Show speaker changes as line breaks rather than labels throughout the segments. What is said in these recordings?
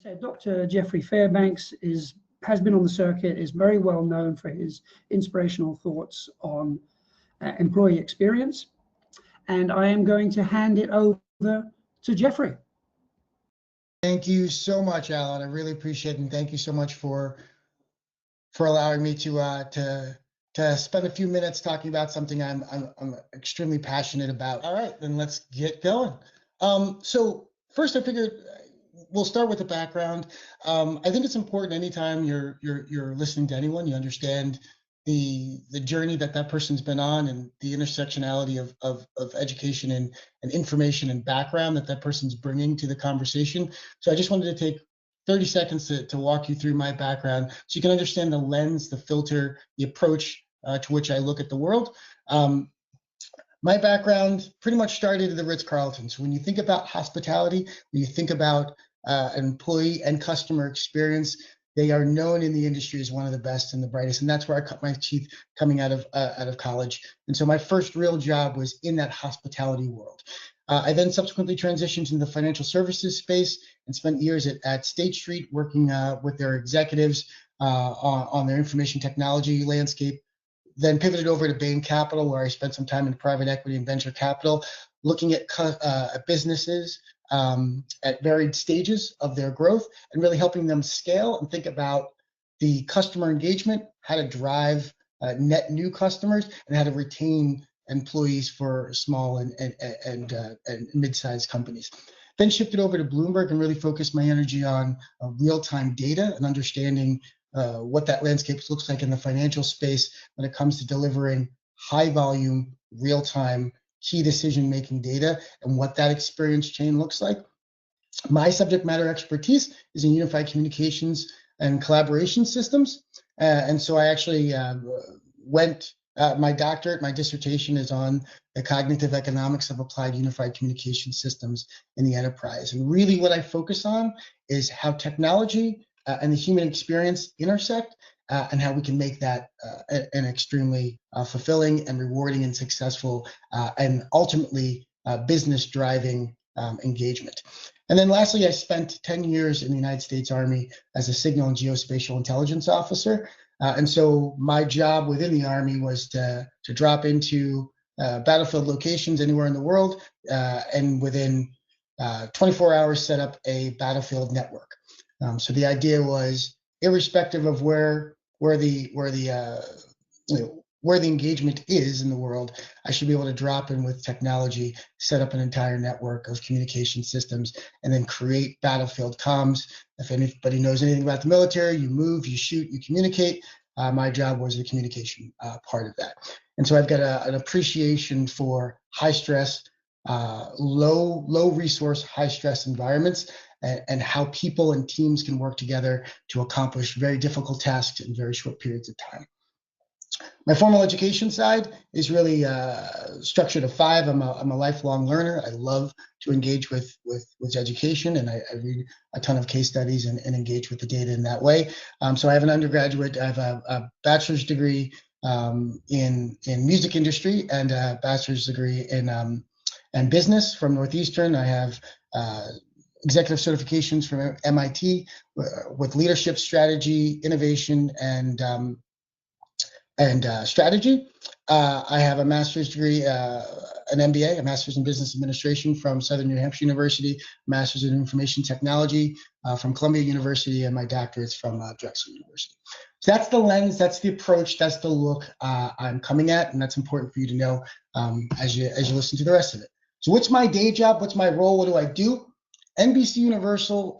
said, Dr. Jeffery Fairbanks has been on the circuit, is very well known for his inspirational thoughts on employee experience. And I am going to hand it over to Jeffery.
Thank you so much, Alan. I really appreciate it, and thank you so much for allowing me to spend a few minutes talking about something I'm extremely passionate about. All right, then let's get going. So first, I figured we'll start with the background. I think it's important anytime you're listening to anyone, you understand the journey that person's been on and the intersectionality of education and information and background that person's bringing to the conversation. So I just wanted to take 30 seconds to walk you through my background so you can understand the lens, the filter, the approach to which I look at the world. My background pretty much started at the Ritz-Carlton. So when you think about hospitality, when you think about an employee and customer experience, they are known in the industry as one of the best and the brightest, and that's where I cut my teeth coming out of college. And so my first real job was in that hospitality world. I then subsequently transitioned into the financial services space and spent years at State Street working with their executives on their information technology landscape. Then pivoted over to Bain Capital, where I spent some time in private equity and venture capital, looking at businesses at varied stages of their growth and really helping them scale and think about the customer engagement, how to drive net new customers, and how to retain employees for small and mid-sized companies. Then shifted over to Bloomberg and really focused my energy on real-time data and understanding what that landscape looks like in the financial space when it comes to delivering high volume, real-time, key decision-making data and what that experience chain looks like. My subject matter expertise is in unified communications and collaboration systems. And so I actually my doctorate, my dissertation is on the cognitive economics of applied unified communication systems in the enterprise. And really what I focus on is how technology and the human experience intersect and how we can make that an extremely fulfilling and rewarding and successful and ultimately business driving engagement. And then lastly, I spent 10 years in the United States Army as a signal and geospatial intelligence officer. And so my job within the Army was to drop into battlefield locations anywhere in the world and within 24 hours set up a battlefield network. So the idea was, irrespective of where the engagement is in the world, I should be able to drop in with technology, set up an entire network of communication systems, and then create battlefield comms. If anybody knows anything about the military, you move, you shoot, you communicate. My job was the communication part of that. And so I've got an appreciation for high stress, low resource, high stress environments, and how people and teams can work together to accomplish very difficult tasks in very short periods of time. My formal education side is really structured of 5. I'm a lifelong learner. I love to engage with education, and I read a ton of case studies and engage with the data in that way. So I have an undergraduate, I have a bachelor's degree in music industry and a bachelor's degree in business from Northeastern. I have executive certifications from MIT with leadership, strategy, innovation, and strategy. I have a master's degree, an MBA, a master's in business administration from Southern New Hampshire University, master's in information technology from Columbia University, and my doctorate's from Drexel University. So that's the lens, that's the approach, that's the look I'm coming at, and that's important for you to know as you listen to the rest of it. So what's my day job? What's my role? What do I do? NBC Universal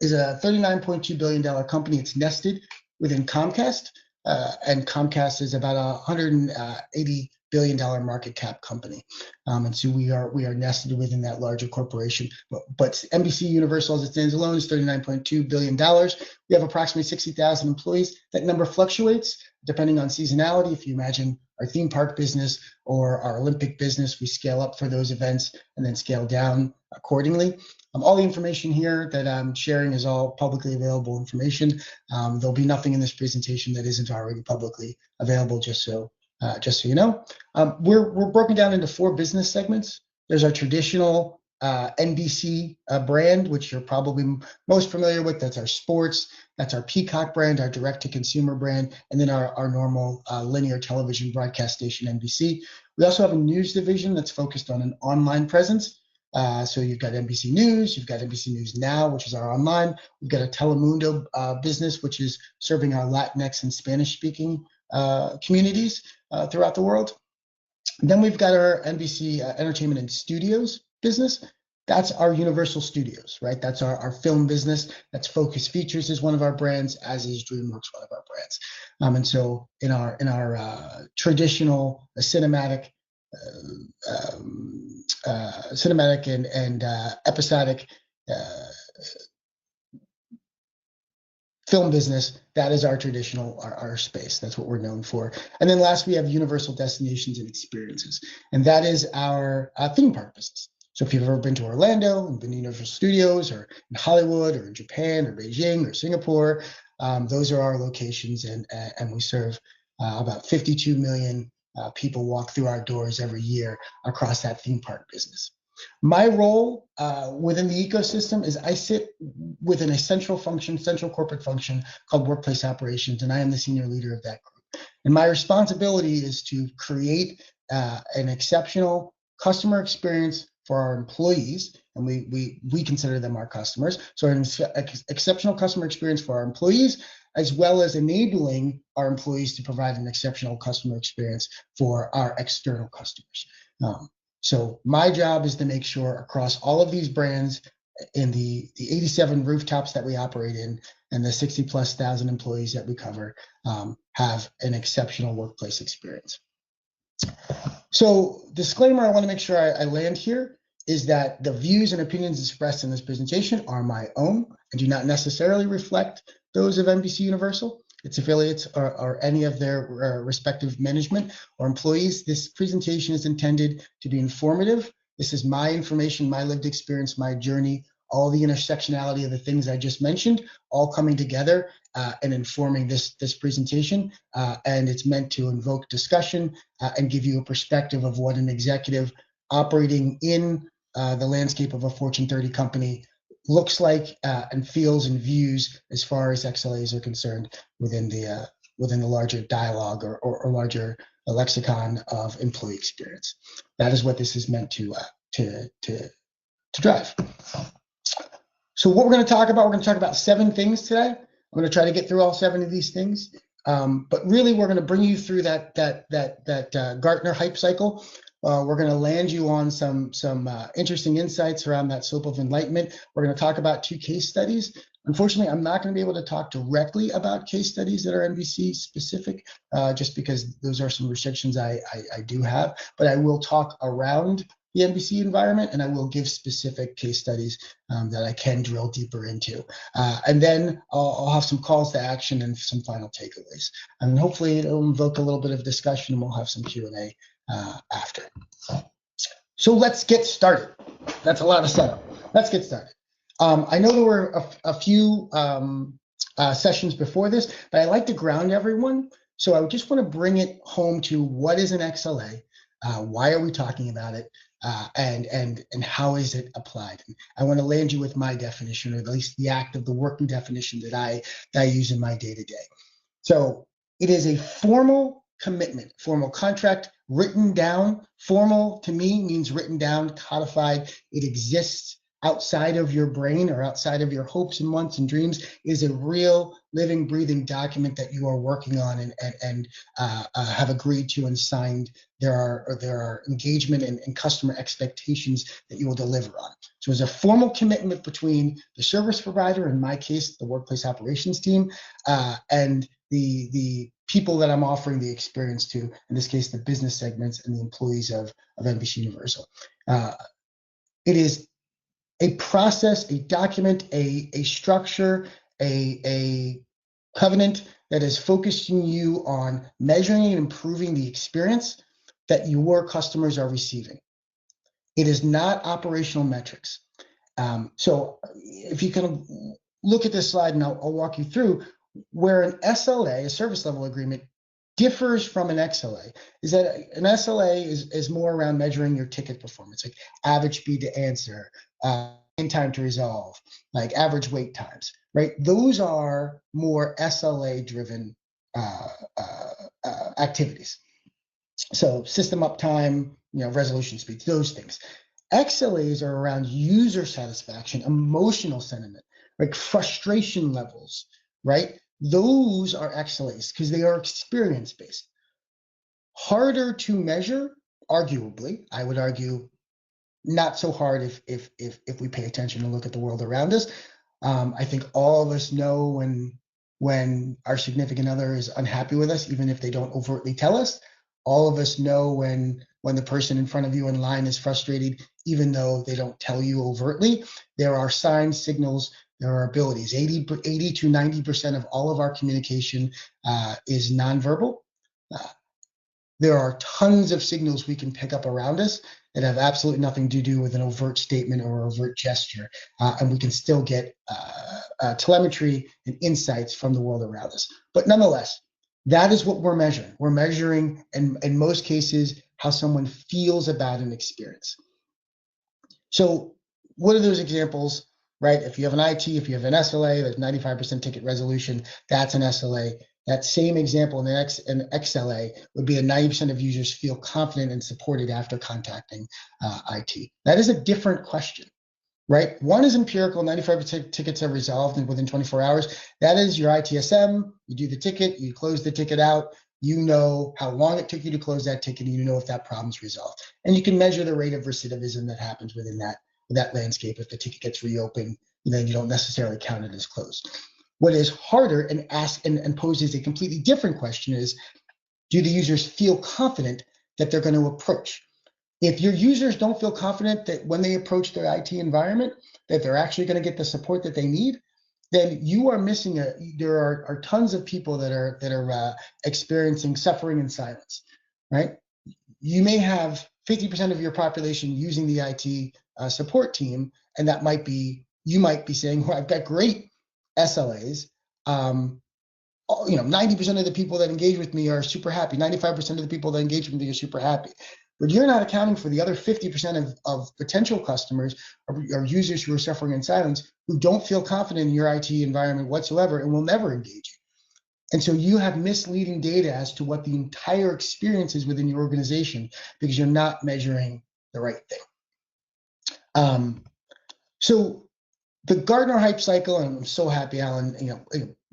is a $39.2 billion company. It's nested within Comcast, and Comcast is about a $180 billion market cap company. And so we are nested within that larger corporation. But NBC Universal, as it stands alone, is $39.2 billion. We have approximately 60,000 employees. That number fluctuates depending on seasonality. If you imagine our theme park business or our Olympic business, we scale up for those events and then scale down accordingly. All the information here that I'm sharing is all publicly available information. There'll be nothing in this presentation that isn't already publicly available, just so you know. We're broken down into 4 business segments. There's our traditional NBC brand, which you're probably most familiar with. That's our sports. That's our Peacock brand, our direct-to-consumer brand, and then our normal linear television broadcast station, NBC. We also have a news division that's focused on an online presence. So you've got NBC News, you've got NBC News Now, which is our online. We've got a Telemundo business, which is serving our Latinx and Spanish-speaking communities throughout the world. And then we've got our NBC Entertainment and Studios business. That's our Universal Studios, right? That's our film business. That's Focus Features is one of our brands, as is DreamWorks one of our brands. And so in our traditional cinematic and episodic film business, that is our traditional, our space. That's what we're known for. And then last, we have Universal Destinations and Experiences, and that is our theme park business. So if you've ever been to Orlando and been to Universal Studios, or in Hollywood, or in Japan, or Beijing, or Singapore, those are our locations, and we serve about 52 million people walk through our doors every year across that theme park business. My role within the ecosystem is I sit within a central corporate function called Workplace Operations, and I am the senior leader of that group. And my responsibility is to create an exceptional customer experience for our employees, and we consider them our customers. So an exceptional customer experience for our employees, as well as enabling our employees to provide an exceptional customer experience for our external customers. So my job is to make sure across all of these brands, in the 87 rooftops that we operate in, and the 60,000+ employees that we cover, have an exceptional workplace experience. So disclaimer I want to make sure I land here is that the views and opinions expressed in this presentation are my own and do not necessarily reflect those of NBC Universal, its affiliates, or any of their respective management or employees. This presentation is intended to be informative. This is my information, my lived experience, my journey, all the intersectionality of the things I just mentioned, all coming together and informing this presentation. And it's meant to invoke discussion and give you a perspective of what an executive operating in the landscape of a Fortune 30 company looks like and feels and views as far as XLAs are concerned within the larger dialogue or larger lexicon of employee experience. That is what this is meant to drive. So what we're going to talk about 7 things today. I'm going to try to get through all 7 of these things, but really we're going to bring you through that Gartner hype cycle. We're going to land you on some interesting insights around that slope of enlightenment. We're going to talk about 2 case studies. Unfortunately, I'm not going to be able to talk directly about case studies that are NBC specific, just because those are some restrictions I do have, but I will talk around the NBC environment, and I will give specific case studies that I can drill deeper into. And then I'll have some calls to action and some final takeaways. And hopefully it'll invoke a little bit of discussion, and we'll have some Q&A after. So let's get started. That's a lot of setup. Let's get started. I know there were a few sessions before this, but I like to ground everyone. So I just want to bring it home to what is an XLA, why are we talking about it, and how is it applied? And I want to land you with my definition, or at least the active, the working definition that I use in my day-to-day. So it is a formal commitment, formal contract, written down. Formal to me means written down, codified. It exists outside of your brain or outside of your hopes and wants and dreams. It is a real living, breathing document that you are working on and have agreed to and signed. There are engagement and customer expectations that you will deliver on. So it's a formal commitment between the service provider, in my case, the workplace operations team, and the people that I'm offering the experience to, in this case, the business segments and the employees of NBC Universal. It is a process, a document, a structure, a covenant that is focusing you on measuring and improving the experience that your customers are receiving. It is not operational metrics. So if you can look at this slide, and I'll walk you through, where an SLA, a service level agreement, differs from an XLA is that an SLA is more around measuring your ticket performance, like average speed to answer, in time to resolve, like average wait times, right? Those are more SLA driven activities. So system uptime, resolution speeds, those things. XLAs are around user satisfaction, emotional sentiment, like frustration levels, right? Those are XLAs because they are experience based. Harder to measure, arguably, I would argue, not so hard if we pay attention and look at the world around us. I think all of us know when our significant other is unhappy with us, even if they don't overtly tell us. All of us know when the person in front of you in line is frustrated, even though they don't tell you overtly. There are signs, signals, there are abilities. 80 to 90% of all of our communication is nonverbal. There are tons of signals we can pick up around us that have absolutely nothing to do with an overt statement or overt gesture, and we can still get telemetry and insights from the world around us. But nonetheless, that is what we're measuring. We're measuring, in most cases, how someone feels about an experience. So what are those examples, right? If you have an IT, if you have an SLA, there's 95% ticket resolution, that's an SLA. That same example in an XLA would be a 90% of users feel confident and supported after contacting IT. That is a different question, right? One is empirical, 95% tickets are resolved within 24 hours. That is your ITSM, you do the ticket, you close the ticket out, you know how long it took you to close that ticket, and you know if that problem's resolved. And you can measure the rate of recidivism that happens within that landscape. If the ticket gets reopened, then you don't necessarily count it as closed. What is harder and poses a completely different question is, do the users feel confident that they're going to approach? If your users don't feel confident that when they approach their IT environment, that they're actually going to get the support that they need, then you are missing there are tons of people that are experiencing suffering in silence, right? You may have 50% of your population using the IT support team, and that might be, you might be saying, well, I've got great SLAs. 90% of the people that engage with me are super happy. 95% of the people that engage with me are super happy. But you're not accounting for the other 50% of potential customers or users who are suffering in silence, who don't feel confident in your IT environment whatsoever and will never engage you. And so you have misleading data as to what the entire experience is within your organization because you're not measuring the right thing. So the Gartner hype cycle, and I'm so happy Alan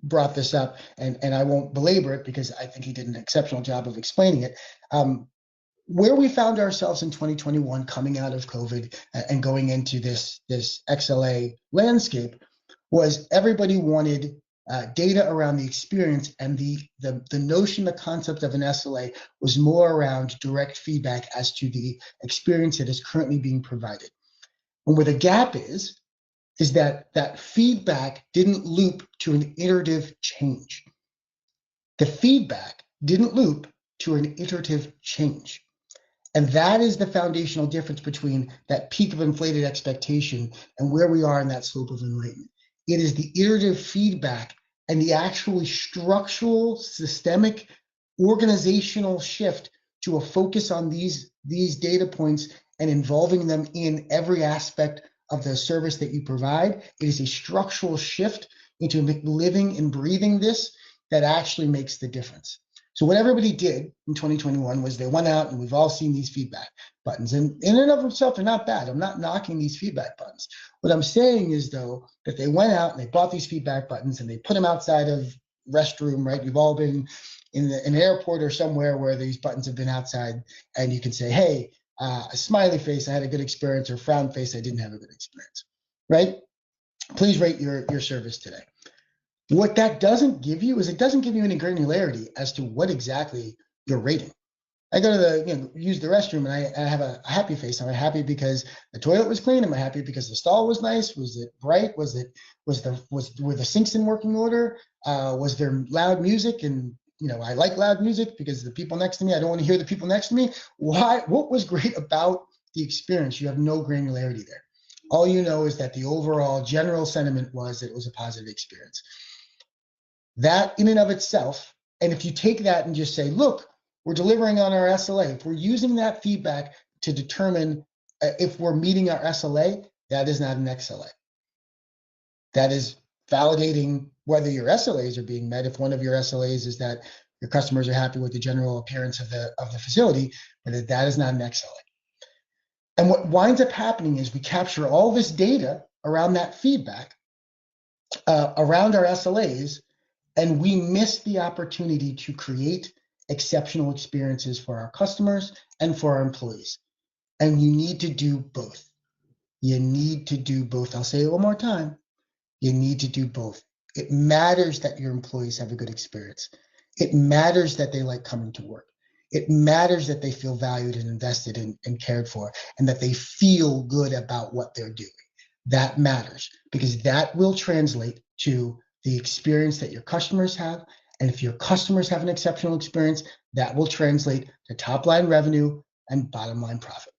brought this up, and I won't belabor it because I think he did an exceptional job of explaining it. Where we found ourselves in 2021 coming out of COVID and going into this XLA landscape was everybody wanted data around the experience, and the notion, the concept of an SLA was more around direct feedback as to the experience that is currently being provided. And where the gap is that feedback didn't loop to an iterative change. The feedback didn't loop to an iterative change. And that is the foundational difference between that peak of inflated expectation and where we are in that slope of enlightenment. It is the iterative feedback and the actually structural, systemic, organizational shift to a focus on these data points and involving them in every aspect of the service that you provide. It is a structural shift into living and breathing this that actually makes the difference. So what everybody did in 2021 was they went out, and we've all seen these feedback buttons, and in and of themselves, they're not bad. I'm not knocking these feedback buttons. What I'm saying is, though, that they went out and they bought these feedback buttons and they put them outside of restroom, right? You've all been in an airport or somewhere where these buttons have been outside, and you can say, hey, a smiley face, I had a good experience, or frown face, I didn't have a good experience, right? Please rate your service today. What that doesn't give you is it doesn't give you any granularity as to what exactly you're rating. I go to use the restroom, and I have a happy face. Am I happy because the toilet was clean? Am I happy because the stall was nice? Was it bright? were the sinks in working order? Was there loud music? And I like loud music because the people next to me, I don't want to hear the people next to me. Why? What was great about the experience? You have no granularity there. All you know is that the overall general sentiment was that it was a positive experience. That in and of itself And if you take that and just say, look, we're delivering on our SLA, if we're using that feedback to determine if we're meeting our SLA, that is not an XLA. That is validating whether your SLAs are being met. If one of your SLAs is that your customers are happy with the general appearance of the facility, but that is not an XLA. And what winds up happening is we capture all this data around that feedback, around our SLAs, and we miss the opportunity to create exceptional experiences for our customers and for our employees. And you need to do both. You need to do both. I'll say it one more time. You need to do both. It matters that your employees have a good experience. It matters that they like coming to work. It matters that they feel valued and invested in and cared for, and that they feel good about what they're doing. That matters, because that will translate to the experience that your customers have. And if your customers have an exceptional experience, that will translate to top line revenue and bottom line profit.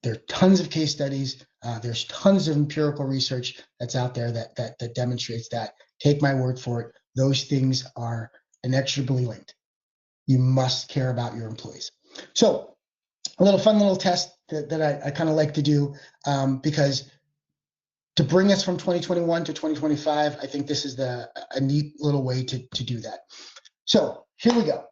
There are tons of case studies. There's tons of empirical research that's out there that demonstrates that. Take my word for it. Those things are inexorably linked. You must care about your employees. So a fun little test that I kind of like to do, because to bring us from 2021 to 2025, I think this is a neat little way to do that. So here we go.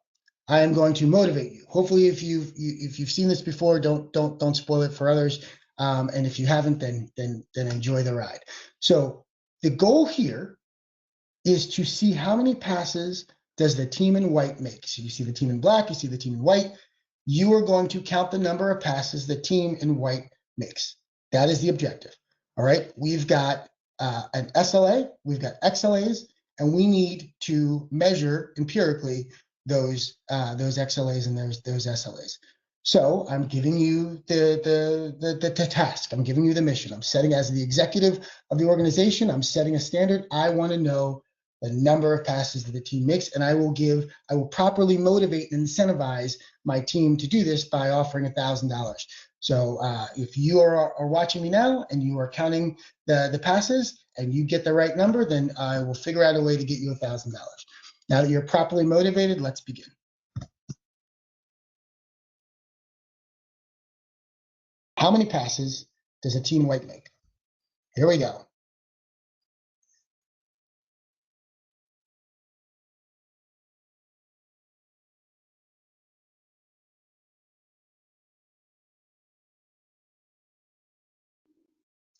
I am going to motivate you. Hopefully, if you've seen this before, don't spoil it for others. And if you haven't, then enjoy the ride. So the goal here is to see how many passes does the team in white make. So you see the team in black, you see the team in white. You are going to count the number of passes the team in white makes. That is the objective. All right. We've got an SLA, we've got XLAs, and we need to measure empirically those XLAs and those SLAs. So I'm giving you the task. I'm giving you the mission. I'm setting, as the executive of the organization, I'm setting a standard. I want to know the number of passes that the team makes, and I will properly motivate and incentivize my team to do this by offering $1,000. So if you are watching me now and you are counting the passes and you get the right number, then I will figure out a way to get you $1,000. Now that you're properly motivated, let's begin. How many passes does a team white make? Here we go.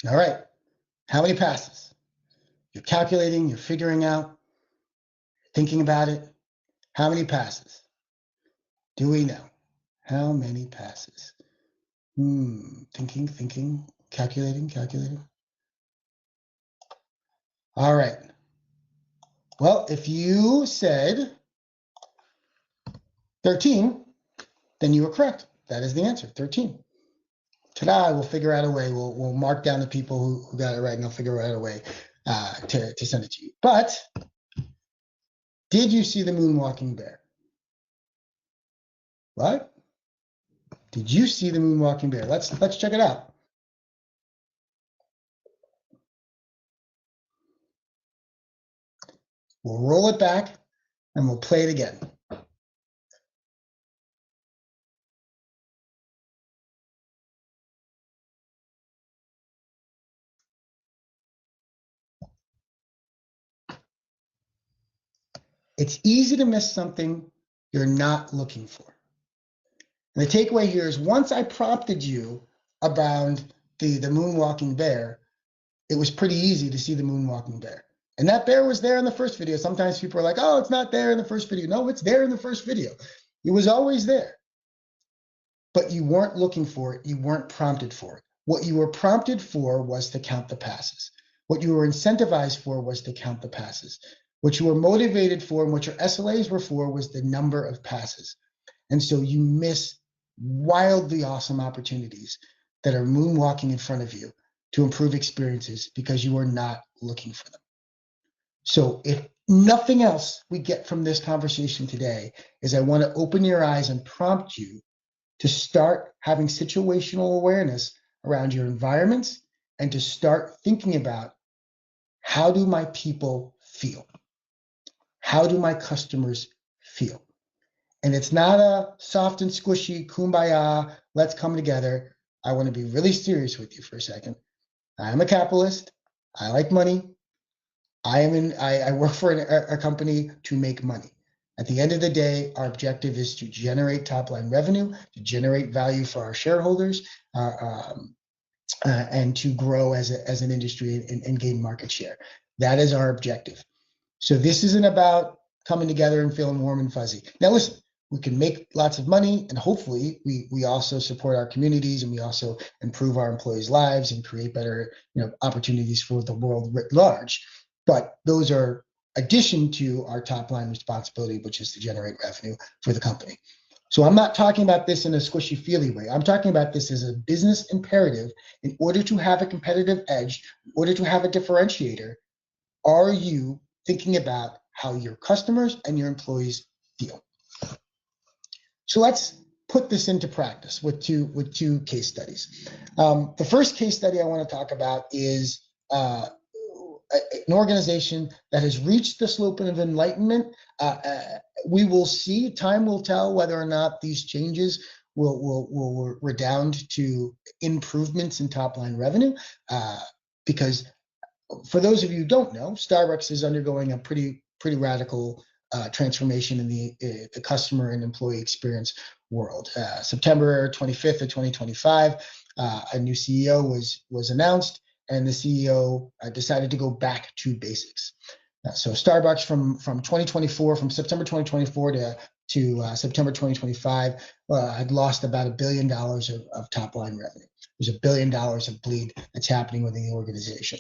All right. How many passes? You're calculating, you're figuring out, thinking about it. How many passes? Do we know? How many passes? Thinking, calculating. All right. Well, if you said 13, then you were correct. That is the answer, 13. Ta-da, we'll figure out a way. We'll mark down the people who got it right, and they'll figure out a way to send it to you. But did you see the moonwalking bear? What? Did you see the moonwalking bear? Let's check it out. We'll roll it back and we'll play it again. It's easy to miss something you're not looking for. And the takeaway here is, once I prompted you around the moonwalking bear, it was pretty easy to see the moonwalking bear. And that bear was there in the first video. Sometimes people are like, oh, it's not there in the first video. No, it's there in the first video. It was always there. But you weren't looking for it. You weren't prompted for it. What you were prompted for was to count the passes. What you were incentivized for was to count the passes. What you were motivated for and what your SLAs were for was the number of passes. And so you miss wildly awesome opportunities that are moonwalking in front of you to improve experiences because you are not looking for them. So if nothing else we get from this conversation today is, I want to open your eyes and prompt you to start having situational awareness around your environments and to start thinking about, how do my people feel? How do my customers feel? And it's not a soft and squishy kumbaya, let's come together. I want to be really serious with you for a second. I am a capitalist. I like money. I work for a company to make money. At the end of the day, our objective is to generate top line revenue, to generate value for our shareholders, and to grow as an industry and gain market share. That is our objective. So this isn't about coming together and feeling warm and fuzzy. Now, listen, we can make lots of money, and hopefully we also support our communities, and we also improve our employees' lives and create better opportunities for the world writ large. But those are addition to our top line responsibility, which is to generate revenue for the company. So I'm not talking about this in a squishy feely way. I'm talking about this as a business imperative. In order to have a competitive edge, in order to have a differentiator, are you thinking about how your customers and your employees feel? So let's put this into practice with two case studies. The first case study I want to talk about is an organization that has reached the slope of enlightenment. We will see, time will tell whether or not these changes will redound to improvements in top line revenue, because for those of you who don't know, Starbucks is undergoing a pretty radical transformation in the customer and employee experience world. September 25th of 2025, a new CEO was announced, and the CEO decided to go back to basics. So Starbucks from 2024, from September 2024 to September 2025, had lost about $1 billion of top line revenue. There's $1 billion of bleed that's happening within the organization.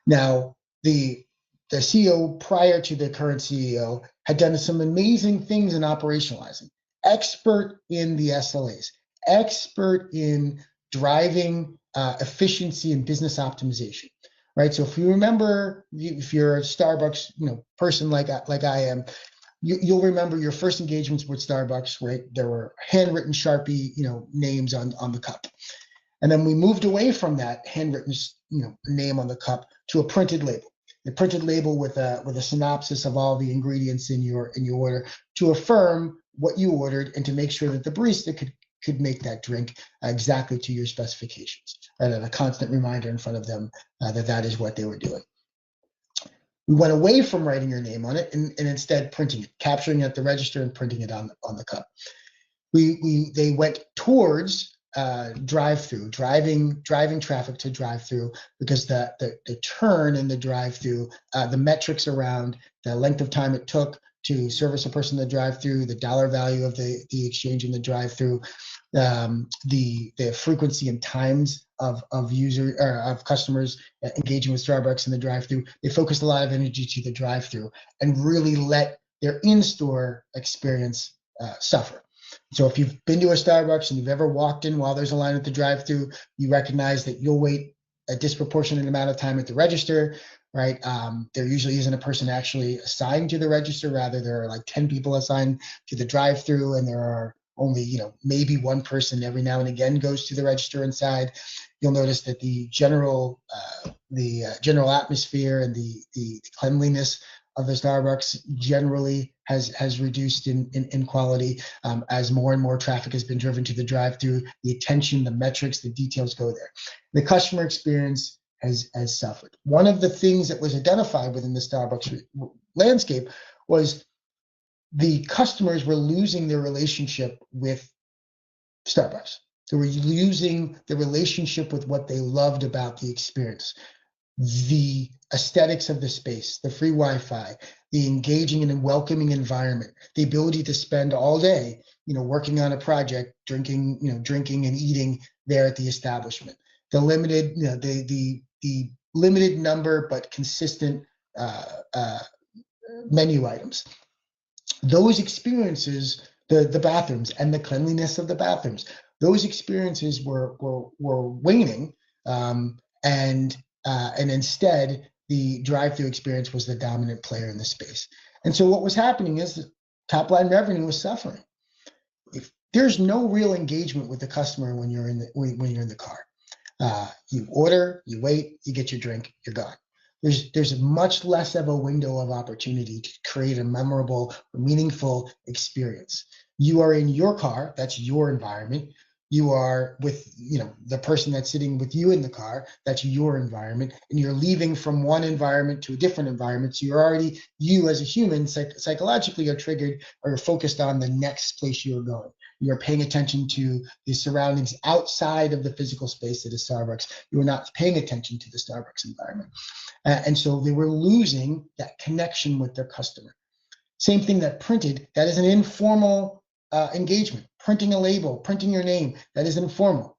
Now, the CEO prior to the current CEO had done some amazing things in operationalizing. Expert in the SLAs, expert in driving efficiency and business optimization, right? So if you remember, if you're a Starbucks person like I am, you'll remember your first engagements with Starbucks, right? There were handwritten Sharpie names on the cup. And then we moved away from that handwritten name on the cup to a printed label. The printed label with a synopsis of all the ingredients in your order to affirm what you ordered and to make sure that the barista could make that drink exactly to your specifications. And a constant reminder in front of them that is what they were doing. We went away from writing your name on it and instead printing it, capturing it at the register and printing it on the cup. They went towards drive-through, driving traffic to drive-through, because the turn in the drive-through, the metrics around the length of time it took to service a person in the drive-through, the dollar value of the exchange in the drive-through, the frequency and times of customers engaging with Starbucks in the drive-through. They focused a lot of energy to the drive-through and really let their in-store experience suffer. So if you've been to a Starbucks and you've ever walked in while there's a line at the drive-through, you recognize that you'll wait a disproportionate amount of time at the register, right? There usually isn't a person actually assigned to the register. Rather, there are like 10 people assigned to the drive-through, and there are only, maybe one person every now and again goes to the register inside. You'll notice that the general atmosphere and the cleanliness of the Starbucks generally has reduced in quality as more and more traffic has been driven to the drive-through. The attention, the metrics, the details go there. The customer experience has suffered. One of the things that was identified within the Starbucks landscape was the customers were losing their relationship with Starbucks. They were losing the relationship with what they loved about the experience. The aesthetics of the space, the free Wi-Fi, the engaging and welcoming environment, the ability to spend all day, working on a project, drinking and eating there at the establishment. The limited, the limited number but consistent menu items. Those experiences, the bathrooms and the cleanliness of the bathrooms, those experiences were waning, and instead the drive-through experience was the dominant player in the space. And so what was happening is the top line revenue was suffering. If there's no real engagement with the customer when you're in the car. You order, you wait, you get your drink, you're gone. there's much less of a window of opportunity to create a memorable or meaningful experience. You are in your car, that's your environment. You are with, the person that's sitting with you in the car, that's your environment, and you're leaving from one environment to a different environment. So you're already, you as a human, psychologically are triggered or focused on the next place you're going. You're paying attention to the surroundings outside of the physical space that is Starbucks. You're not paying attention to the Starbucks environment. And so they were losing that connection with their customer. Same thing that printed, that is an informal engagement. Printing a label, printing your name, that is informal.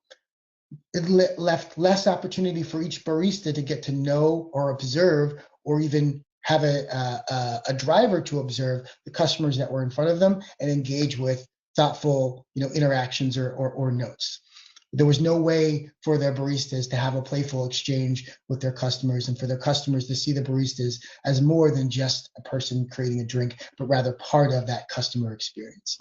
It left less opportunity for each barista to get to know or observe, or even have a driver to observe the customers that were in front of them and engage with thoughtful, interactions or notes. There was no way for their baristas to have a playful exchange with their customers, and for their customers to see the baristas as more than just a person creating a drink, but rather part of that customer experience.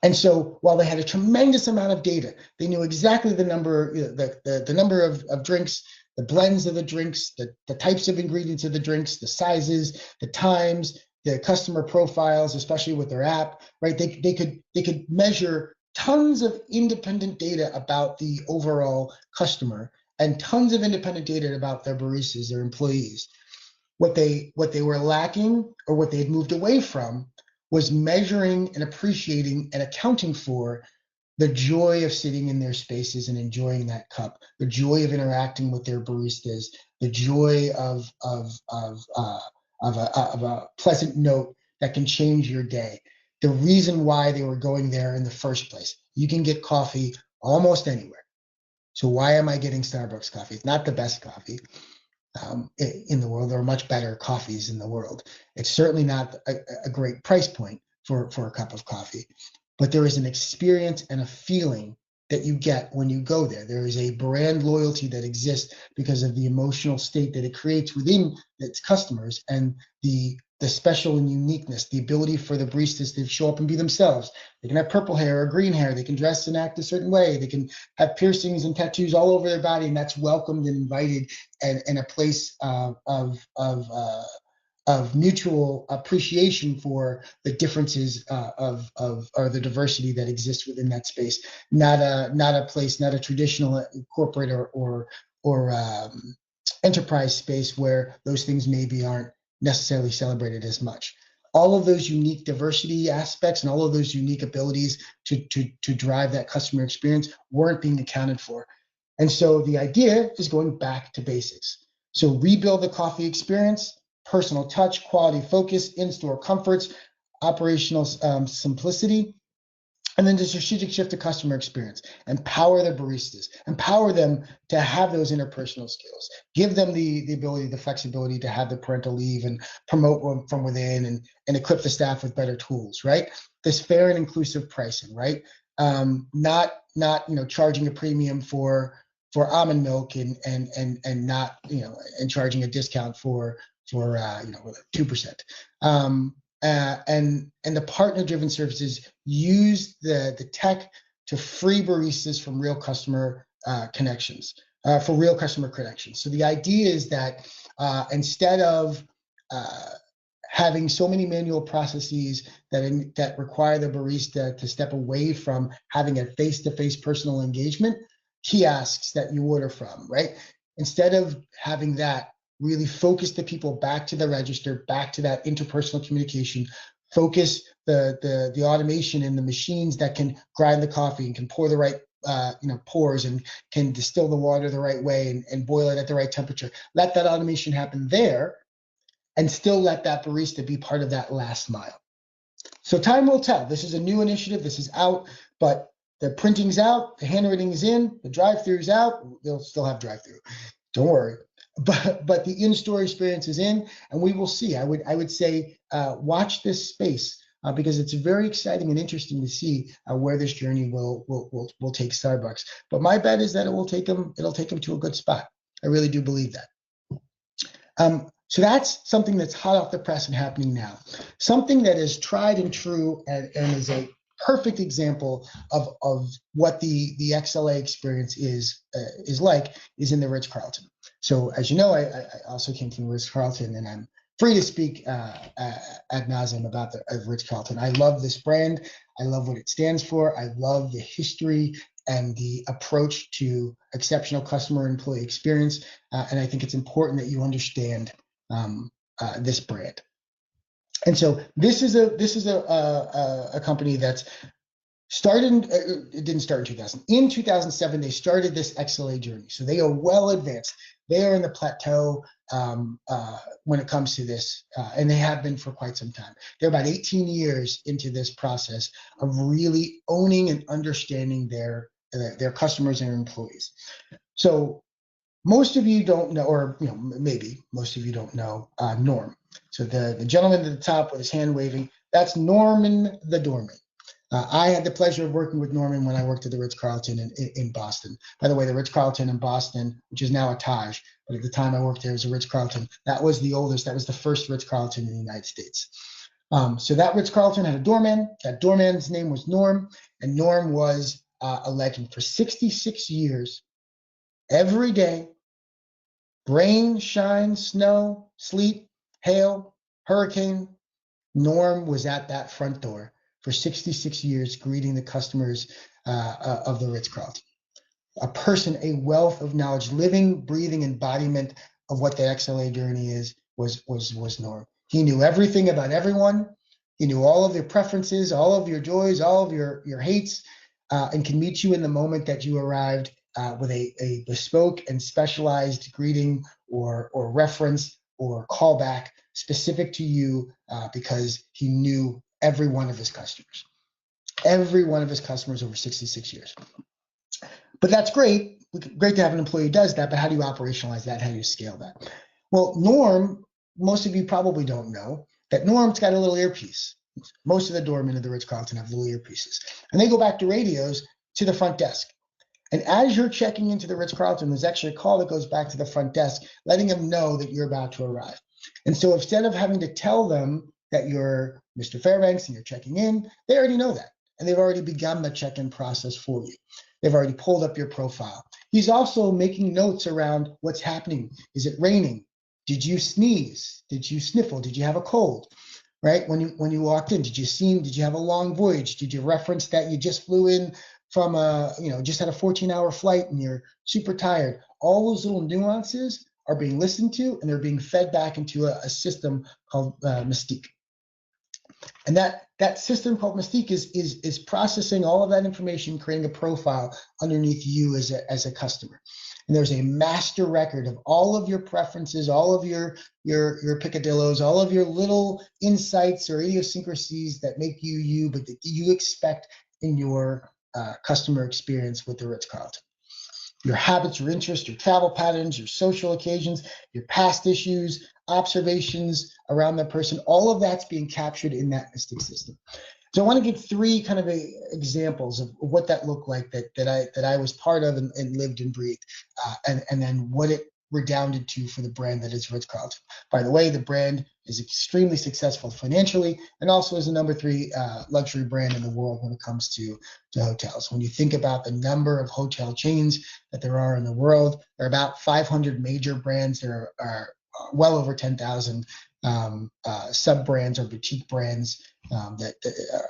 And so while they had a tremendous amount of data, they knew exactly the number, the number of drinks, the blends of the drinks, the types of ingredients of the drinks, the sizes, the times, the customer profiles, especially with their app, right? They could measure tons of independent data about the overall customer and tons of independent data about their baristas, their employees. What they were lacking, or what they had moved away from, was measuring and appreciating and accounting for the joy of sitting in their spaces and enjoying that cup, the joy of interacting with their baristas, the joy of a pleasant note that can change your day. The reason why they were going there in the first place. You can get coffee almost anywhere. So why am I getting Starbucks coffee? It's not the best coffee in the world. There are much better coffees in the world. It's certainly not a great price point for a cup of coffee, but there is an experience and a feeling that you get when you go there. There is a brand loyalty that exists because of the emotional state that it creates within its customers, and the special and uniqueness, the ability for the baristas to show up and be themselves. They can have purple hair or green hair. They can dress and act a certain way. They can have piercings and tattoos all over their body, and that's welcomed and invited, and a place of mutual appreciation for the differences or the diversity that exists within that space. Not a place, not a traditional corporate or enterprise space where those things maybe aren't necessarily celebrated as much. All of those unique diversity aspects and all of those unique abilities to drive that customer experience weren't being accounted for. And so the idea is going back to basics. So rebuild the coffee experience, personal touch, quality focus, in-store comforts, operational simplicity, and then the strategic shift to customer experience. Empower the baristas, empower them to have those interpersonal skills, give them the ability, the flexibility to have the parental leave and promote from within, and equip the staff with better tools, right? This fair and inclusive pricing, right? Not charging a premium for almond milk and not, and charging a discount for 2%. And the partner-driven services use the tech to free baristas from real customer connections, for real customer connections. So the idea is that instead of having so many manual processes that require the barista to step away from having a face-to-face personal engagement, kiosks that you order from, right? Instead of having that, really focus the people back to the register, back to that interpersonal communication, focus the automation in the machines that can grind the coffee and can pour the right pours and can distill the water the right way and boil it at the right temperature. Let that automation happen there, and still let that barista be part of that last mile. So time will tell. This is a new initiative. This is out, but the printing's out, the handwriting is in, the drive-thru's out. They'll still have drive-thru. Don't worry. But the in-store experience is in, and we will see. I would say watch this space because it's very exciting and interesting to see where this journey will take Starbucks. But my bet is that it'll take them to a good spot. I really do believe that. So that's something that's hot off the press and happening now. Something that is tried and true and is a perfect example of what the XLA experience is in the Ritz-Carlton. So as you know, I also came from Ritz-Carlton, and I'm free to speak ad nauseum about the Ritz-Carlton. I love this brand. I love what it stands for. I love the history and the approach to exceptional customer and employee experience. And I think it's important that you understand this brand. And so this is a company that's started. It didn't start in 2000. In 2007, they started this XLA journey. So they are well advanced. They are in the plateau when it comes to this, and they have been for quite some time. They're about 18 years into this process of really owning and understanding their customers and employees. So most of you don't know, or maybe most of you don't know Norm. So the gentleman at the top with his hand waving, that's Norman the doorman. I had the pleasure of working with Norman when I worked at the Ritz-Carlton in Boston. By the way, the Ritz-Carlton in Boston, which is now a Taj, but at the time I worked there, it was a Ritz-Carlton. That was the oldest, that was the first Ritz-Carlton in the United States. So that Ritz-Carlton had a doorman. That doorman's name was Norm, and Norm was a legend for 66 years. Every day, rain, shine, snow, sleet, hail, hurricane, Norm was at that front door for 66 years, greeting the customers of the Ritz-Carlton. A person, a wealth of knowledge, living, breathing embodiment of what the XLA journey was Norm. He knew everything about everyone. He knew all of their preferences, all of your joys, all of your hates, and can meet you in the moment that you arrived with a bespoke and specialized greeting or reference or callback specific to you, because he knew every one of his customers. Every one of his customers over 66 years. But that's great. Great to have an employee who does that, but how do you operationalize that? How do you scale that? Well, Norm, most of you probably don't know that Norm's got a little earpiece. Most of the doormen of the Ritz-Carlton have little earpieces. And they go back to radios to the front desk. And as you're checking into the Ritz-Carlton, there's actually a call that goes back to the front desk, letting them know that you're about to arrive. And so instead of having to tell them that you're Mr. Fairbanks and you're checking in, they already know that. And they've already begun the check-in process for you. They've already pulled up your profile. He's also making notes around what's happening. Is it raining? Did you sneeze? Did you sniffle? Did you have a cold? Right? When you walked in, did you have a long voyage? Did you reference that you just flew in from just had a 14-hour flight and you're super tired? All those little nuances are being listened to, and they're being fed back into a system called Mystique. And that system called Mystique is processing all of that information, creating a profile underneath you as a customer. And there's a master record of all of your preferences, all of your picadillos, all of your little insights or idiosyncrasies that make you you, but that you expect in your customer experience with the Ritz-Carlton. Your habits, your interests, your travel patterns, your social occasions, your past issues, observations around that person, all of that's being captured in that Mystique system. So I want to give three kind of examples of what that looked like that I was part of and lived and breathed, and then what it redounded to for the brand that is Ritz-Carlton. By the way, the brand is extremely successful financially and also is the number 3 luxury brand in the world when it comes to hotels. When you think about the number of hotel chains that there are in the world, there are about 500 major brands. There are well over 10,000 sub-brands or boutique brands that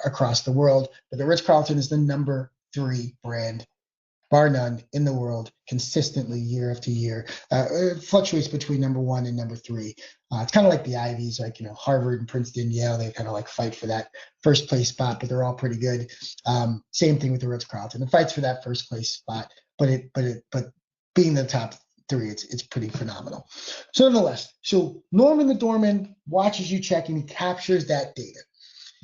across the world. But the Ritz-Carlton is the number 3 brand, bar none, in the world, consistently year after year. It fluctuates between number 1 and number 3. It's kind of like the Ivies, like Harvard and Princeton, Yale. They kind of like fight for that first place spot, but they're all pretty good. Same thing with the Ritz-Carlton. It fights for that first place spot, but being the top 3, it's pretty phenomenal. So nonetheless, so Norman the doorman watches you check and he captures that data.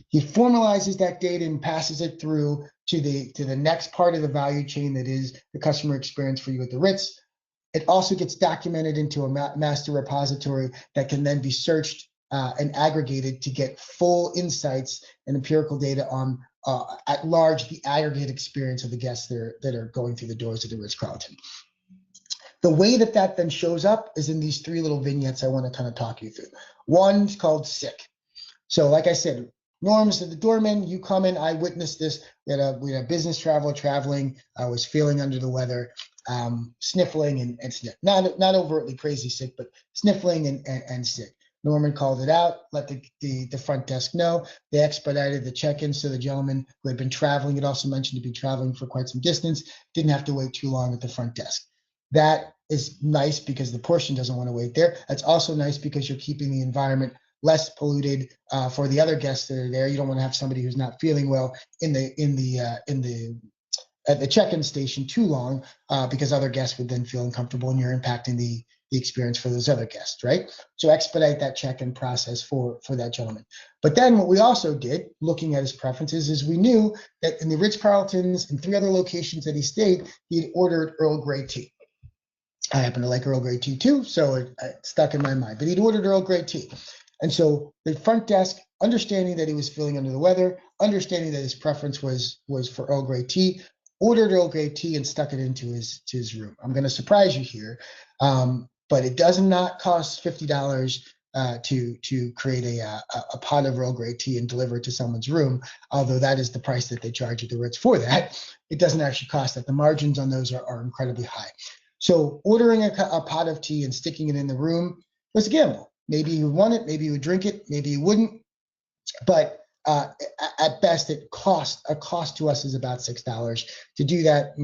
He formalizes that data and passes it through to the next part of the value chain that is the customer experience for you at the Ritz. It also gets documented into a master repository that can then be searched and aggregated to get full insights and empirical data on at large the aggregate experience of the guests that are going through the doors of the Ritz-Carlton. The way that then shows up is in these 3 little vignettes I want to kind of talk you through. One's called sick. So like I said, Norm's the doorman, you come in, I witnessed this. We had a business traveler traveling, I was feeling under the weather. sniffling and sick. Not overtly crazy sick, but sniffling and sick. Norman called it out, let the front desk know. They expedited the check-in, so the gentleman who had been traveling, had also mentioned to be traveling for quite some distance, didn't have to wait too long at the front desk. That is nice because the portion doesn't want to wait there. That's also nice because you're keeping the environment less polluted for the other guests that are there. You don't want to have somebody who's not feeling well at the check-in station too long because other guests would then feel uncomfortable and you're impacting the experience for those other guests, right? So expedite that check-in process for that gentleman. But then what we also did, looking at his preferences, is we knew that in the Ritz-Carltons and 3 other locations that he stayed, he had ordered Earl Grey tea. I happen to like Earl Grey tea too, so it stuck in my mind. But he'd ordered Earl Grey tea. And so the front desk, understanding that he was feeling under the weather, understanding that his preference was for Earl Grey tea, ordered Earl Grey tea and stuck it into his room. I'm going to surprise you here, but it does not cost $50 to create a pot of Earl Grey tea and deliver it to someone's room, although that is the price that they charge at the Ritz for that. It doesn't actually cost that. The margins on those are incredibly high. So ordering a pot of tea and sticking it in the room was a gamble. Maybe you would want it, maybe you would drink it, maybe you wouldn't, but at best, a cost to us is about $6 to do that.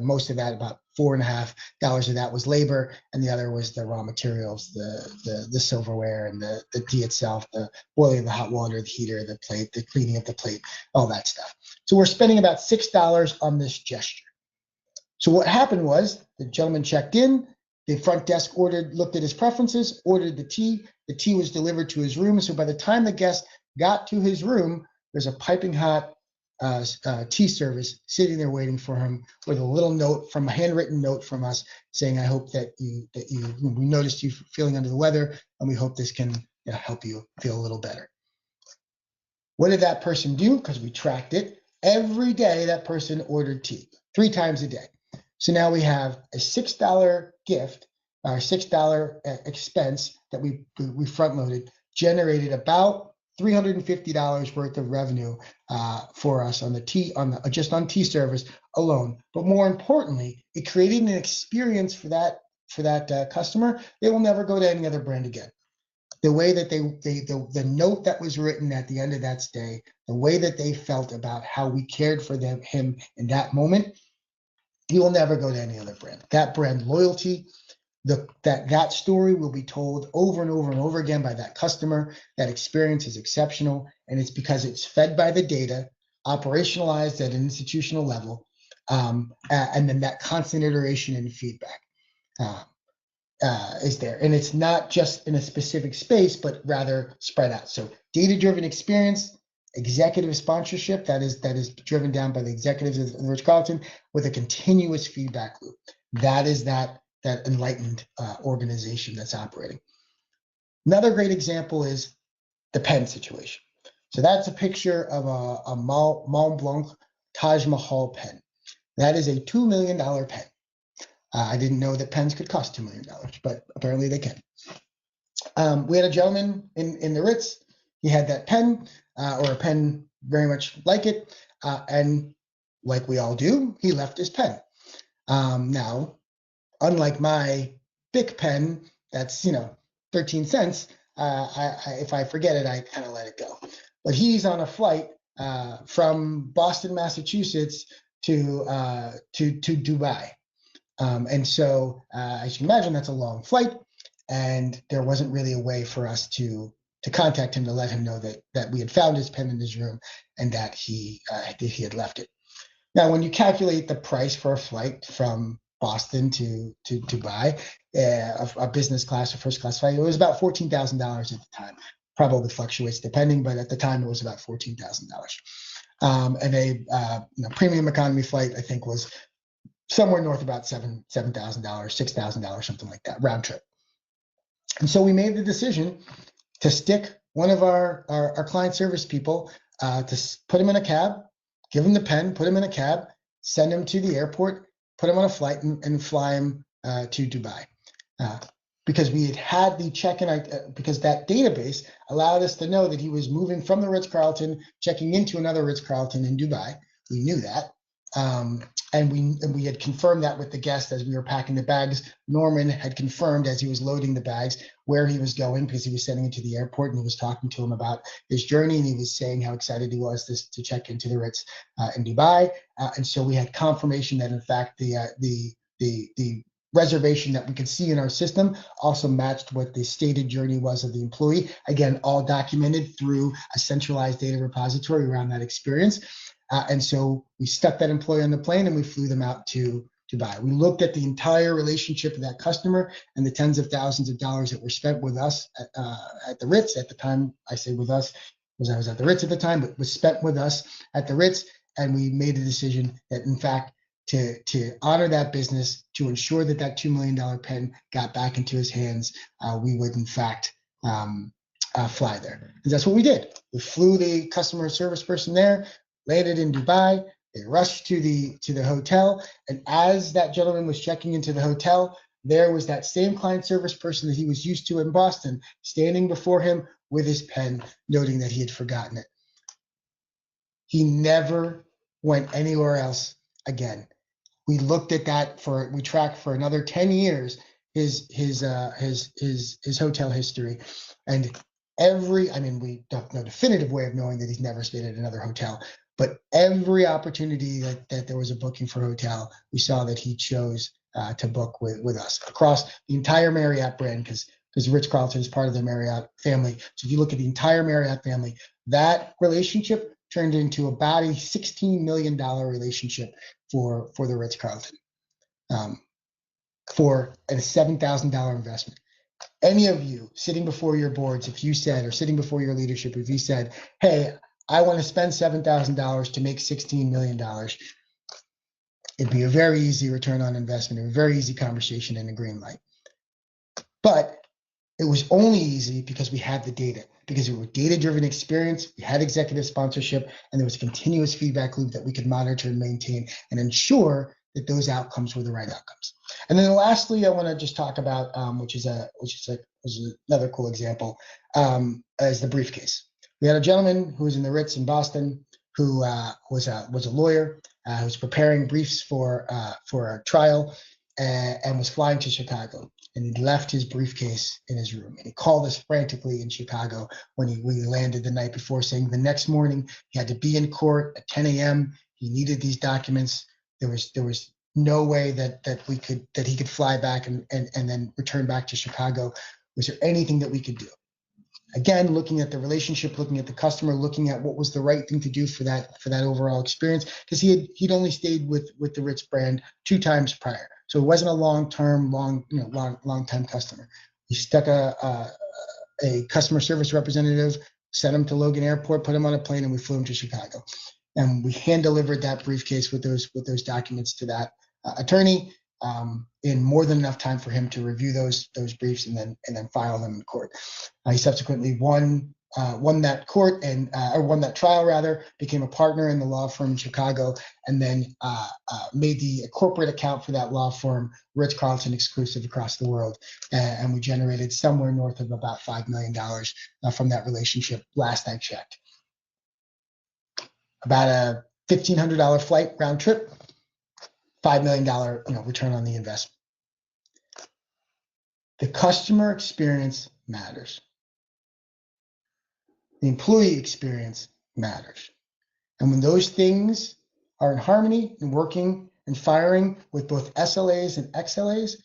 Most of that, about $4.50 of that was labor, and the other was the raw materials, the silverware and the tea itself, the boiling the hot water, the heater, the plate, the cleaning of the plate, all that stuff. So we're spending about $6 on this gesture. So what happened was the gentleman checked in, the front desk looked at his preferences, ordered the tea. The tea was delivered to his room. So by the time the guest got to his room, there's a piping hot tea service sitting there waiting for him with a little note a handwritten note from us saying, I hope that we noticed you feeling under the weather, and we hope this can help you feel a little better. What did that person do? Because we tracked it. Every day that person ordered tea, 3 times a day. So now we have a $6 gift, our $6 expense that we front loaded, generated about $350 worth of revenue for us on the tea, just on tea service alone. But more importantly, it created an experience for that customer. They will never go to any other brand again. The way that the note that was written at the end of that stay, the way that they felt about how we cared for him in that moment, he will never go to any other brand. That brand loyalty, that story will be told over and over and over again by that customer. That experience is exceptional, and it's because it's fed by the data, operationalized at an institutional level, and then that constant iteration and feedback is there. And it's not just in a specific space, but rather spread out. So data-driven experience, executive sponsorship that is driven down by the executives of the Ritz-Carlton with a continuous feedback loop. That is that enlightened organization that's operating. Another great example is the pen situation. So that's a picture of a Mont Blanc Taj Mahal pen. That is a $2 million pen. I didn't know that pens could cost $2 million, but apparently they can. We had a gentleman in the Ritz. He had that pen, or a pen very much like it, and like we all do, he left his pen. Now, unlike my Bic pen, that's 13 cents. If I forget it, I kind of let it go. But he's on a flight from Boston, Massachusetts to Dubai, and so as you can imagine, that's a long flight, and there wasn't really a way for us to contact him to let him know that we had found his pen in his room and that he had left it. Now, when you calculate the price for a flight from Boston to Dubai, a business class or first class flight, it was about $14,000 at the time. Probably fluctuates depending, but at the time it was about $14,000. And a premium economy flight, I think, was somewhere north of about $7,000, $6,000, something like that, round trip. And so we made the decision to stick one of our client service people, to put him in a cab, give him the pen, put him in a cab, send him to the airport, put him on a flight, and fly him to Dubai. Because we had the check-in, because that database allowed us to know that he was moving from the Ritz-Carlton, checking into another Ritz-Carlton in Dubai. We knew that. And we had confirmed that with the guest as we were packing the bags. Norman had confirmed as he was loading the bags where he was going, because he was sending it to the airport, and he was talking to him about his journey, and he was saying how excited he was to check into the Ritz in Dubai. And so we had confirmation that in fact the reservation that we could see in our system also matched what the stated journey was of the employee. Again, all documented through a centralized data repository around that experience. And so we stuck that employee on the plane and we flew them out to Dubai. We looked at the entire relationship of that customer and the tens of thousands of dollars that were spent with us at the Ritz at the time. I say with us because I was at the Ritz at the time, but was spent with us at the Ritz. And we made a decision that, in fact, to honor that business, to ensure that that $2 million pen got back into his hands, we would, in fact, fly there. And that's what we did. We flew the customer service person there, landed in Dubai. They rushed to the hotel, and as that gentleman was checking into the hotel, there was that same client service person that he was used to in Boston, standing before him with his pen, noting that he had forgotten it. He never went anywhere else again. We looked at that we tracked for another 10 years his hotel history, and we don't know a definitive way of knowing that he's never stayed at another hotel, but every opportunity that there was a booking for a hotel, we saw that he chose to book with us across the entire Marriott brand, because Ritz-Carlton is part of the Marriott family. So if you look at the entire Marriott family, that relationship turned into about a $16 million relationship for the Ritz-Carlton, for a $7,000 investment. Any of you sitting before your boards, if you said, or sitting before your leadership, if you said, hey, I want to spend $7,000 to make $16 million, it'd be a very easy return on investment, a very easy conversation and a green light. But it was only easy because we had the data, because it was data-driven experience, we had executive sponsorship, and there was a continuous feedback loop that we could monitor and maintain and ensure that those outcomes were the right outcomes. And then lastly, I want to just talk about, which is another cool example, is the briefcase. We had a gentleman who was in the Ritz in Boston who was a lawyer who was preparing briefs for a trial and was flying to Chicago. And he left his briefcase in his room. And he called us frantically in Chicago when we landed the night before, saying the next morning he had to be in court at 10 a.m. He needed these documents. There was no way that he could fly back and then return back to Chicago. Was there anything that we could do? Again, looking at the relationship, looking at the customer, looking at what was the right thing to do for that overall experience, because he'd only stayed with the Ritz brand 2 times prior, so it wasn't a long time customer. We stuck a customer service representative, sent him to Logan Airport, put him on a plane, and we flew him to Chicago, and we hand delivered that briefcase with those documents to that attorney in more than enough time for him to review those briefs and then file them in court. He subsequently won that court or won that trial rather, became a partner in the law firm in Chicago, and then made the corporate account for that law firm Ritz-Carlton exclusive across the world. And we generated somewhere north of about $5 million from that relationship last I checked. About a $1,500 flight round trip, $5 million return on the investment. The customer experience matters. The employee experience matters. And when those things are in harmony and working and firing with both SLAs and XLAs,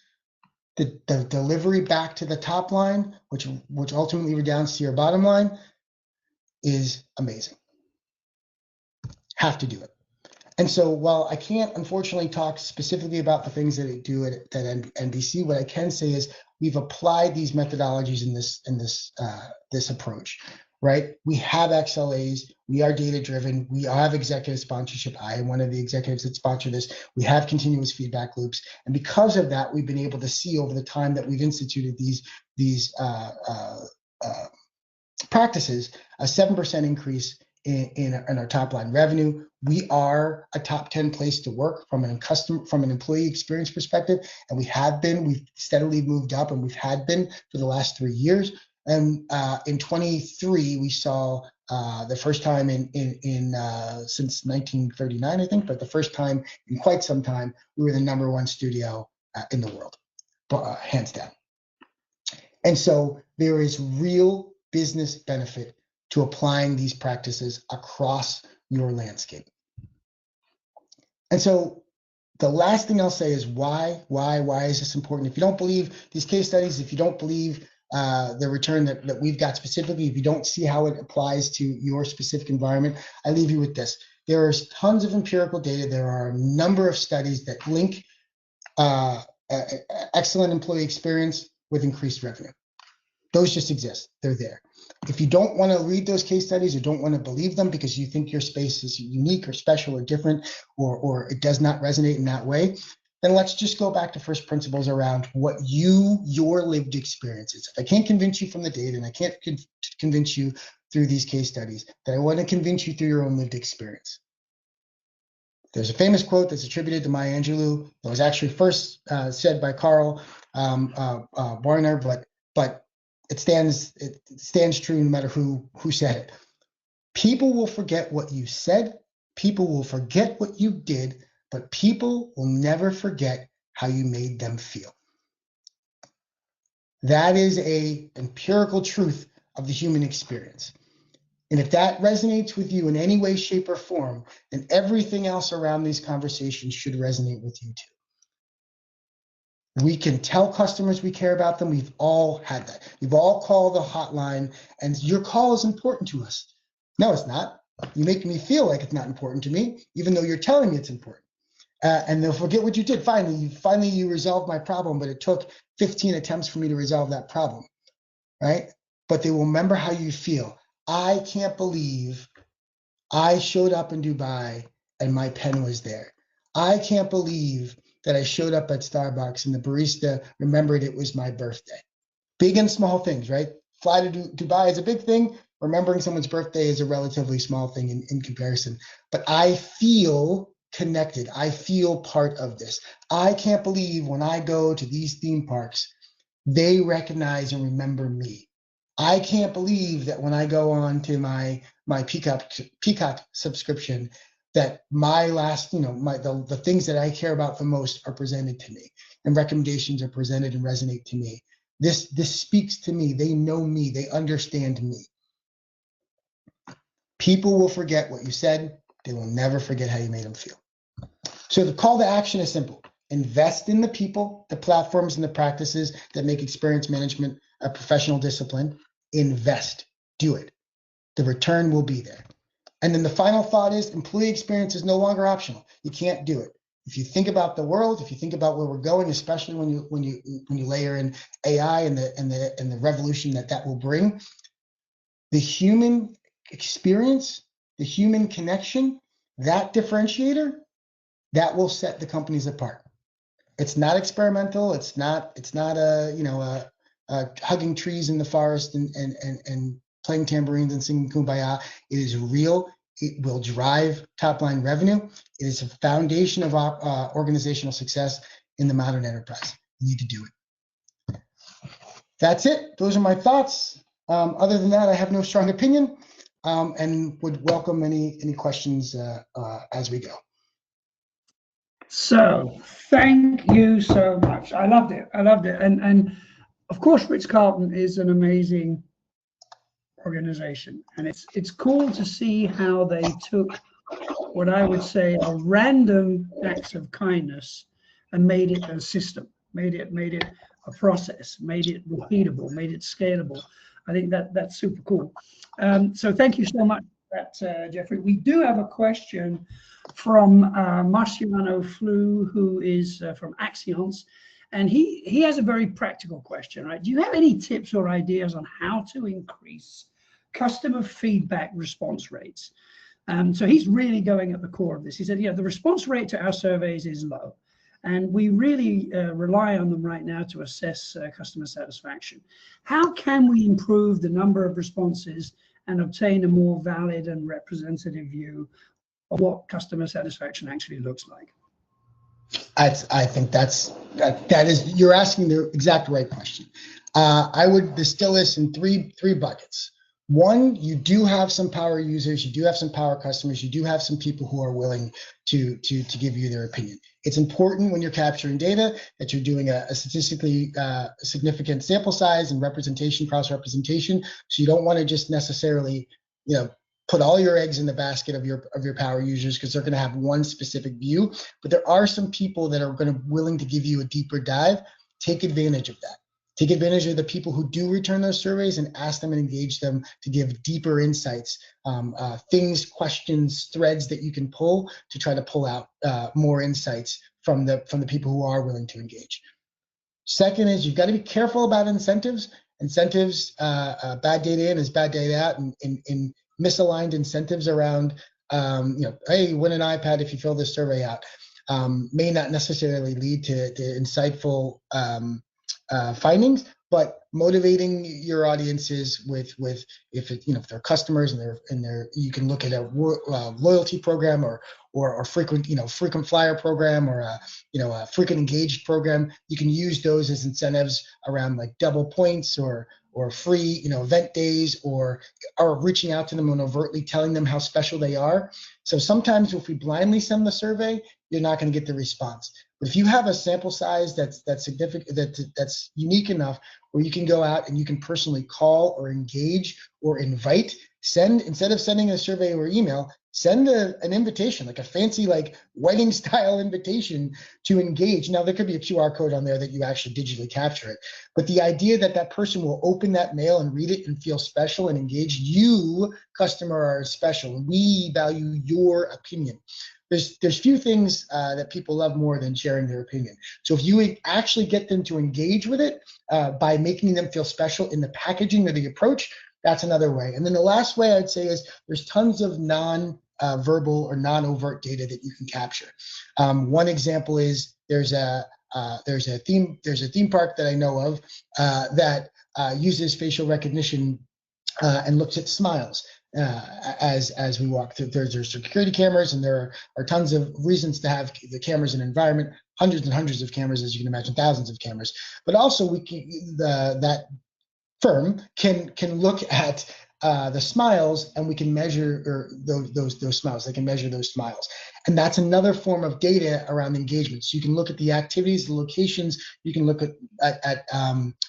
the delivery back to the top line, which ultimately redounds to your bottom line, is amazing. Have to do it. And so while I can't unfortunately talk specifically about the things that I do at NBC, what I can say is we've applied these methodologies in this approach, right? We have XLAs, we are data driven, we have executive sponsorship. I am one of the executives that sponsor this. We have continuous feedback loops, and because of that, we've been able to see over the time that we've instituted these practices a 7% increase in our top line revenue. We are a top 10 place to work from an employee experience perspective, and we've steadily moved up, and we've been for the last 3 years. And in 23, we saw the first time since 1939, I think, but the first time in quite some time, we were the #1 studio in the world, hands down. And so there is real business benefit to applying these practices across your landscape. And so the last thing I'll say is why is this important? If you don't believe these case studies, if you don't believe the return that we've got specifically, if you don't see how it applies to your specific environment, I leave you with this. There are tons of empirical data. There are a number of studies that link excellent employee experience with increased revenue. Those just exist. They're there. If you don't want to read those case studies or don't want to believe them because you think your space is unique or special or different, or it does not resonate in that way, then let's just go back to first principles around what your lived experience is. If I can't convince you from the data and I can't convince you through these case studies, then I want to convince you through your own lived experience. There's a famous quote that's attributed to Maya Angelou that was actually first said by Carl Barner, but it stands true no matter who said it. People will forget what you said, people will forget what you did, but people will never forget how you made them feel. That is an empirical truth of the human experience. And if that resonates with you in any way, shape, or form, then everything else around these conversations should resonate with you too. We can tell customers we care about them. We've all had that. We've all called the hotline and your call is important to us. No, it's not. You make me feel like it's not important to me, even though you're telling me it's important. And they'll forget what you did. Finally, you resolved my problem, but it took 15 attempts for me to resolve that problem, right? But they will remember how you feel. I can't believe I showed up in Dubai and my pen was there. I can't believe that I showed up at Starbucks and the barista remembered it was my birthday. Big and small things, right? Fly to Dubai is a big thing. Remembering someone's birthday is a relatively small thing in comparison. But I feel connected. I feel part of this. I can't believe when I go to these theme parks, they recognize and remember me. I can't believe that when I go on to my Peacock subscription, that my last, the things that I care about the most are presented to me, and recommendations are presented and resonate to me. This speaks to me. They know me. They understand me. People will forget what you said. They will never forget how you made them feel. So the call to action is simple. Invest in the people, the platforms, and the practices that make experience management a professional discipline. Invest. Do it. The return will be there. And then the final thought is employee experience is no longer optional. You can't do it. If you think about the world, if you think about where we're going, especially when you layer in AI and the revolution that will bring, the human experience, the human connection, that differentiator, that will set the companies apart. It's not experimental. It's not hugging trees in the forest and playing tambourines and singing Kumbaya. It is real. It will drive top line revenue. It is a foundation of organizational success in the modern enterprise. You need to do it. That's it. Those are my thoughts. Other than that, I have no strong opinion, and would welcome any questions as we go.
So thank you so much. I loved it. And of course, Ritz-Carlton is an amazing organization, and it's cool to see how they took what I would say are random acts of kindness and made it a system, made it a process, made it repeatable, made it scalable. I think that's super cool. So thank you so much for that, Jeffrey. We do have a question from Marciano Flu, who is from Axions, and he has a very practical question, right? Do you have any tips or ideas on how to increase customer feedback response rates? So he's really going at the core of this. He said, the response rate to our surveys is low, and we really rely on them right now to assess customer satisfaction. How can we improve the number of responses and obtain a more valid and representative view of what customer satisfaction actually looks like?
I think that is, you're asking the exact right question. I would distill this in three buckets. One, you do have some power users, you do have some power customers, you do have some people who are willing to give you their opinion. It's important when you're capturing data that you're doing a statistically significant sample size and representation, cross-representation. So you don't want to just necessarily, put all your eggs in the basket of your power users, because they're going to have one specific view. But there are some people that are willing to give you a deeper dive. Take advantage of that. Take advantage of the people who do return those surveys and ask them and engage them to give deeper insights, things, questions, threads that you can pull to try to pull out more insights from the people who are willing to engage. Second is you've got to be careful about incentives. Incentives, bad data in is bad data out, and misaligned incentives around, hey, win an iPad if you fill this survey out, may not necessarily lead to insightful findings, but motivating your audiences with if they're customers and they're you can look at a loyalty program or frequent flyer program or a frequent engaged program. You can use those as incentives around like double points or free event days or reaching out to them and overtly telling them how special they are. So sometimes if we blindly send the survey, you're not going to get the response. But if you have a sample size that's significant, that's unique enough where you can go out and you can personally call or engage or invite, instead of sending a survey or email, send an invitation, like a fancy like wedding style invitation to engage. Now there could be a QR code on there that you actually digitally capture it, but the idea that person will open that mail and read it and feel special and engage. You, customer, are special. We value your opinion. There's few things that people love more than sharing their opinion. So if you actually get them to engage with it by making them feel special in the packaging or the approach, that's another way. And then the last way I'd say is there's tons of non-verbal or non-overt data that you can capture. One example is there's a theme park that I know of that uses facial recognition and looks at smiles. As we walk through, there's security cameras, and there are tons of reasons to have the cameras in an environment, hundreds and hundreds of cameras, as you can imagine, thousands of cameras. But also that firm can look at the smiles, and we can measure those smiles. They can measure those smiles, and that's another form of data around engagement. So you can look at the activities, the locations. You can look at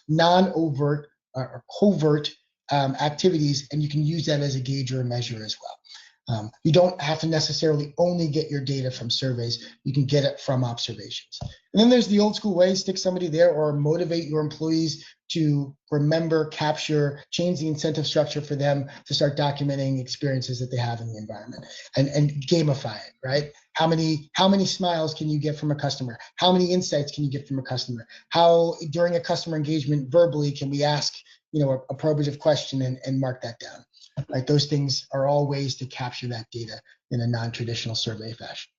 non-overt or covert activities, and you can use that as a gauge or a measure as well. You don't have to necessarily only get your data from surveys. You can get it from observations. And then there's the old school way: stick somebody there or motivate your employees to remember, capture, change the incentive structure for them to start documenting experiences that they have in the environment and gamify it, right? How many smiles can you get from a customer? How many insights can you get from a customer? How during a customer engagement verbally can we ask a probative question and mark that down? Right, those things are all ways to capture that data in a non-traditional survey fashion.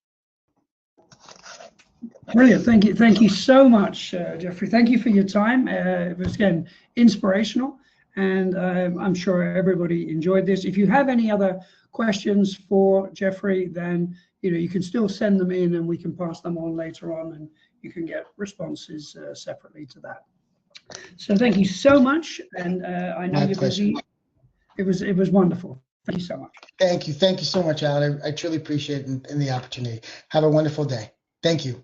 Brilliant. Thank you so much, Jeffrey. Thank you for your time. It was, again, inspirational, and I'm sure everybody enjoyed this. If you have any other questions for Jeffrey, then you can still send them in, and we can pass them on later on, and you can get responses separately to that. So thank you so much, and I know you're busy. It was wonderful. Thank you so much.
Thank you so much, Alan. I truly appreciate it and the opportunity. Have a wonderful day. Thank you.